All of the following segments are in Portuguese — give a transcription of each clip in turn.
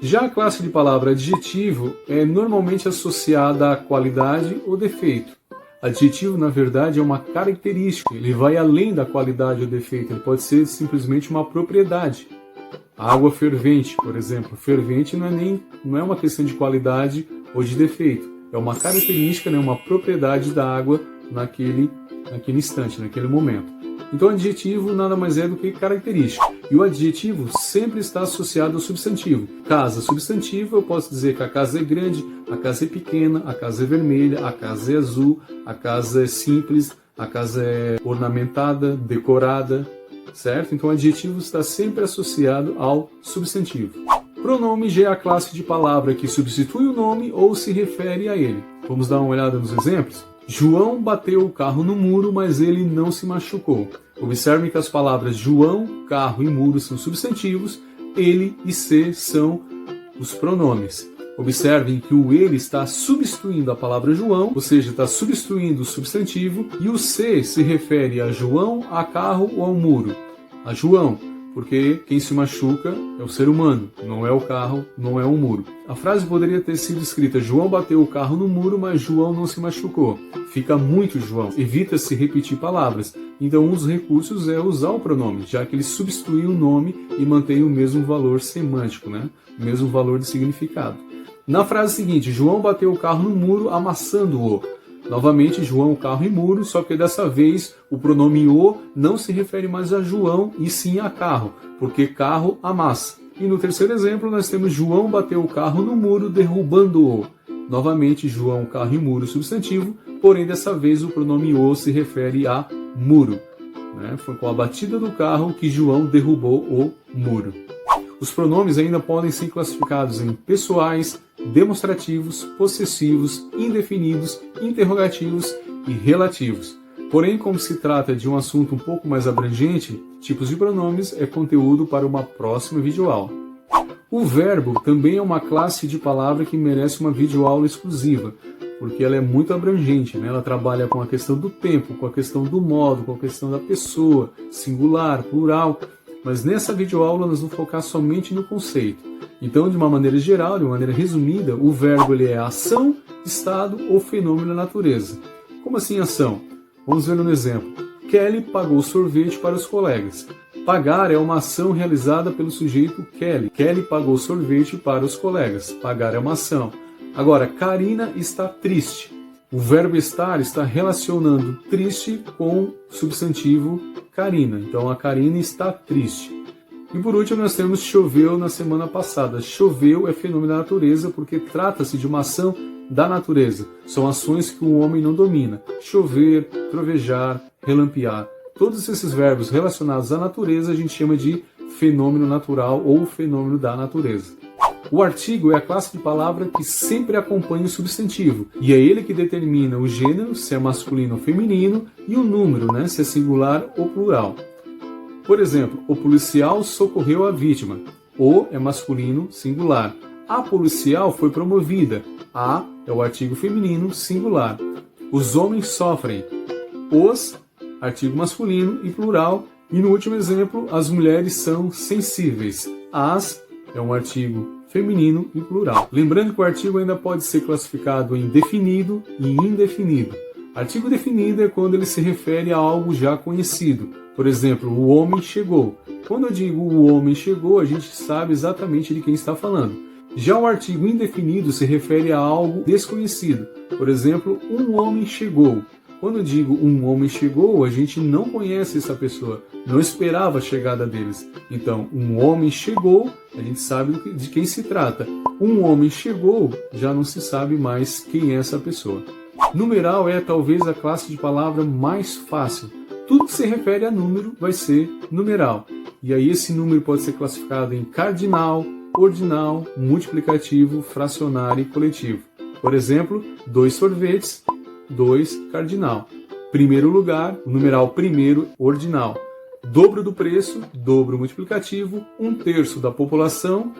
Já a classe de palavra adjetivo é normalmente associada à qualidade ou defeito. Adjetivo, na verdade, é uma característica, ele vai além da qualidade ou defeito, ele pode ser simplesmente uma propriedade. A água fervente, por exemplo, fervente não é uma questão de qualidade ou de defeito, é uma característica, uma propriedade da água naquele instante, naquele momento. Então, adjetivo nada mais é do que característica. E o adjetivo sempre está associado ao substantivo. Casa, substantivo, eu posso dizer que a casa é grande, a casa é pequena, a casa é vermelha, a casa é azul, a casa é simples, a casa é ornamentada, decorada, certo? Então, o adjetivo está sempre associado ao substantivo. Pronome já é a classe de palavra que substitui o nome ou se refere a ele. Vamos dar uma olhada nos exemplos? João bateu o carro no muro, mas ele não se machucou. Observem que as palavras João, carro e muro são substantivos, ele e se são os pronomes. Observem que o ele está substituindo a palavra João, ou seja, está substituindo o substantivo, e o se refere a João, a carro ou ao muro. A João, porque quem se machuca é o ser humano, não é o carro, não é o muro. A frase poderia ter sido escrita: João bateu o carro no muro, mas João não se machucou. Fica muito João, evita-se repetir palavras. Então, um dos recursos é usar o pronome, já que ele substitui o nome e mantém o mesmo valor semântico, o mesmo valor de significado. Na frase seguinte, João bateu o carro no muro, amassando-o. Novamente, João, carro e muro, só que dessa vez o pronome o não se refere mais a João e sim a carro, porque carro amassa. E no terceiro exemplo nós temos João bateu o carro no muro, derrubando-o. Novamente, João, carro e muro, substantivo, porém dessa vez o pronome o se refere a muro. Foi com a batida do carro que João derrubou o muro. Os pronomes ainda podem ser classificados em pessoais, demonstrativos, possessivos, indefinidos, interrogativos e relativos. Porém, como se trata de um assunto um pouco mais abrangente, tipos de pronomes é conteúdo para uma próxima videoaula. O verbo também é uma classe de palavra que merece uma videoaula exclusiva, porque ela é muito abrangente, Ela trabalha com a questão do tempo, com a questão do modo, com a questão da pessoa, singular, plural. Mas nessa videoaula nós vamos focar somente no conceito. Então, de uma maneira geral, de uma maneira resumida, o verbo ele é ação, estado ou fenômeno da natureza. Como assim ação? Vamos ver um exemplo. Kelly pagou sorvete para os colegas. Pagar é uma ação realizada pelo sujeito Kelly. Kelly pagou sorvete para os colegas. Pagar é uma ação. Agora, Karina está triste. O verbo estar está relacionando triste com o substantivo Karina. Então, a Karina está triste. E por último, nós temos choveu na semana passada. Choveu é fenômeno da natureza porque trata-se de uma ação da natureza. São ações que o homem não domina. Chover, trovejar, relampear. Todos esses verbos relacionados à natureza a gente chama de fenômeno natural ou fenômeno da natureza. O artigo é a classe de palavra que sempre acompanha o substantivo, e é ele que determina o gênero, se é masculino ou feminino, e o número, se é singular ou plural. Por exemplo, o policial socorreu a vítima. O é masculino, singular. A policial foi promovida. A é o artigo feminino, singular. Os homens sofrem. Os, artigo masculino e plural. E no último exemplo, as mulheres são sensíveis. As é um artigo feminino e plural. Lembrando que o artigo ainda pode ser classificado em definido e indefinido. Artigo definido é quando ele se refere a algo já conhecido. Por exemplo, o homem chegou. Quando eu digo o homem chegou, a gente sabe exatamente de quem está falando. Já o artigo indefinido se refere a algo desconhecido. Por exemplo, um homem chegou. Quando eu digo um homem chegou, a gente não conhece essa pessoa, não esperava a chegada deles. Então, um homem chegou, a gente sabe de quem se trata. Um homem chegou, já não se sabe mais quem é essa pessoa. Numeral é talvez a classe de palavra mais fácil. Tudo que se refere a número vai ser numeral. E aí esse número pode ser classificado em cardinal, ordinal, multiplicativo, fracionário e coletivo. Por exemplo, 2 sorvetes, 2 cardinal. Primeiro lugar, o numeral primeiro, ordinal. Dobro do preço, dobro multiplicativo. 1/3 da população,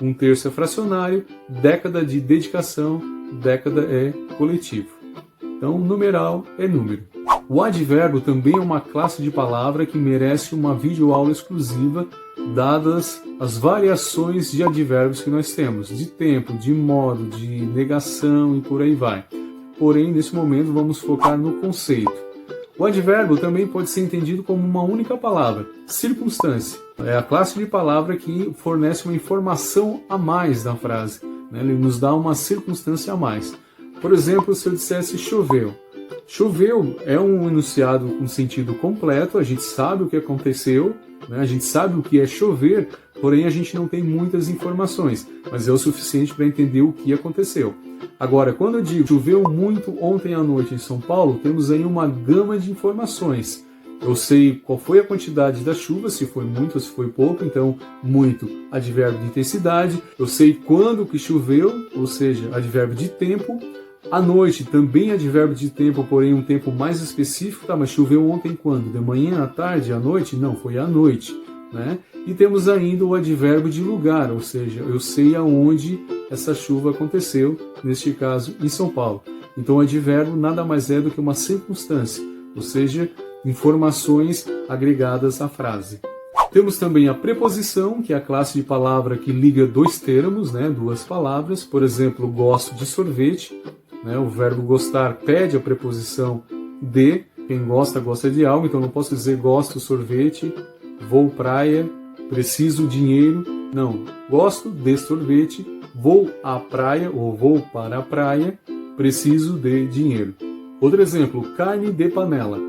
1/3 é fracionário. Década de dedicação, década é coletivo. Então, numeral é número. O advérbio também é uma classe de palavra que merece uma videoaula exclusiva, dadas as variações de advérbios que nós temos, de tempo, de modo, de negação e por aí vai. Porém, nesse momento, vamos focar no conceito. O advérbio também pode ser entendido como uma única palavra, circunstância. É a classe de palavra que fornece uma informação a mais na frase, né? Ele nos dá uma circunstância a mais. Por exemplo, se eu dissesse choveu. Choveu é um enunciado com sentido completo, a gente sabe o que aconteceu, né? A gente sabe o que é chover, porém a gente não tem muitas informações, mas é o suficiente para entender o que aconteceu. Agora, quando eu digo choveu muito ontem à noite em São Paulo, temos aí uma gama de informações. Eu sei qual foi a quantidade da chuva, se foi muito ou se foi pouco, então muito, advérbio de intensidade. Eu sei quando que choveu, ou seja, advérbio de tempo. À noite, também advérbio de tempo, porém um tempo mais específico. Tá, mas choveu ontem quando? De manhã, à tarde, à noite? Não, foi à noite, né? E temos ainda o advérbio de lugar, ou seja, eu sei aonde essa chuva aconteceu, neste caso, em São Paulo. Então o advérbio nada mais é do que uma circunstância, ou seja, informações agregadas à frase. Temos também a preposição, que é a classe de palavra que liga dois termos, né, duas palavras. Por exemplo, gosto de sorvete, né, o verbo gostar pede a preposição de. Quem gosta, gosta de algo, então não posso dizer gosto sorvete, vou praia, preciso dinheiro. Não, gosto de sorvete, vou à praia ou vou para a praia, preciso de dinheiro. Outro exemplo, carne de panela.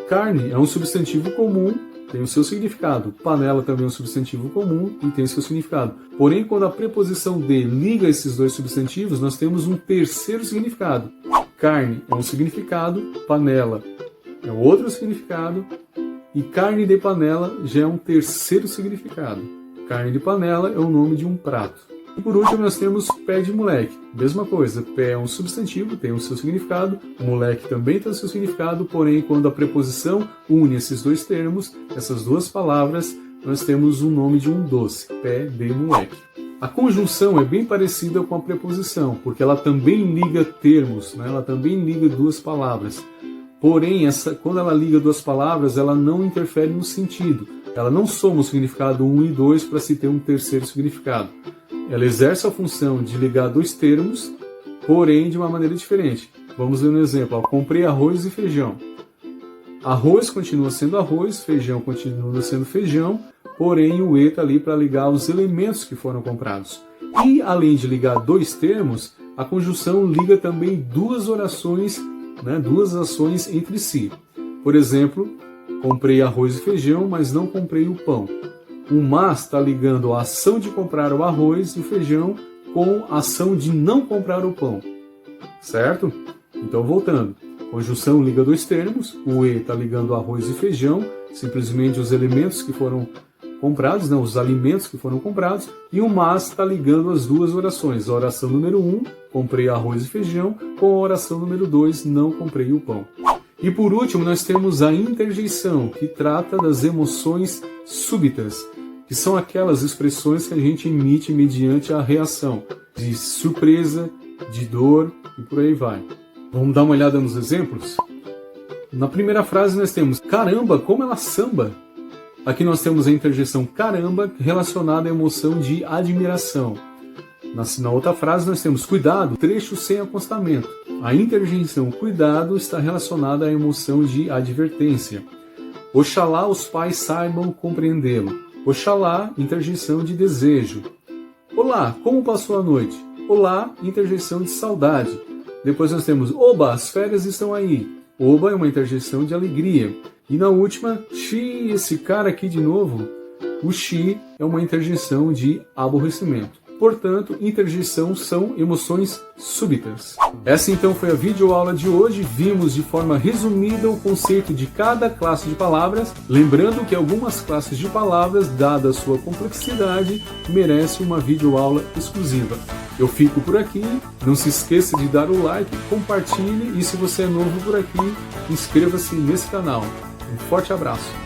Carne é um substantivo comum, tem o seu significado. Panela também é um substantivo comum e tem o seu significado. Porém, quando a preposição de liga esses dois substantivos, nós temos um terceiro significado. Carne é um significado, panela é outro significado e carne de panela já é um terceiro significado. Carne de panela é o nome de um prato. E por último nós temos pé de moleque. Mesma coisa, pé é um substantivo, tem o seu significado, moleque também tem o seu significado, porém quando a preposição une esses dois termos, essas duas palavras, nós temos o nome de um doce, pé de moleque. A conjunção é bem parecida com a preposição, porque ela também liga termos, né? Ela também liga duas palavras. Porém, quando ela liga duas palavras, ela não interfere no sentido. Ela não soma o significado 1 e 2 para se ter um terceiro significado. Ela exerce a função de ligar dois termos, porém de uma maneira diferente. Vamos ver um exemplo. Comprei arroz e feijão. Arroz continua sendo arroz, feijão continua sendo feijão, porém o E está ali para ligar os elementos que foram comprados. E além de ligar dois termos, a conjunção liga também duas orações, né, duas ações entre si. Por exemplo, comprei arroz e feijão, mas não comprei o pão. O mas está ligando a ação de comprar o arroz e o feijão com a ação de não comprar o pão. Certo? Então, voltando. Conjunção liga dois termos. O E está ligando arroz e feijão, simplesmente os elementos que foram comprados, não, os alimentos que foram comprados. E o mas está ligando as duas orações. A oração número 1, comprei arroz e feijão, com a oração número 2, não comprei o pão. E por último, nós temos a interjeição, que trata das emoções súbitas, que são aquelas expressões que a gente emite mediante a reação, de surpresa, de dor e por aí vai. Vamos dar uma olhada nos exemplos? Na primeira frase nós temos, caramba, como ela samba! Aqui nós temos a interjeição caramba relacionada à emoção de admiração. Na outra frase nós temos cuidado, trecho sem acostamento. A interjeição cuidado está relacionada à emoção de advertência. Oxalá os pais saibam compreendê-lo. Oxalá, interjeição de desejo. Olá, como passou a noite? Olá, interjeição de saudade. Depois nós temos oba, as férias estão aí. Oba é uma interjeição de alegria. E na última, xi, esse cara aqui de novo. O xi é uma interjeição de aborrecimento. Portanto, interjeição são emoções súbitas. Essa então foi a videoaula de hoje. Vimos de forma resumida o conceito de cada classe de palavras. Lembrando que algumas classes de palavras, dada a sua complexidade, merecem uma videoaula exclusiva. Eu fico por aqui. Não se esqueça de dar o like, compartilhe e se você é novo por aqui, inscreva-se nesse canal. Um forte abraço.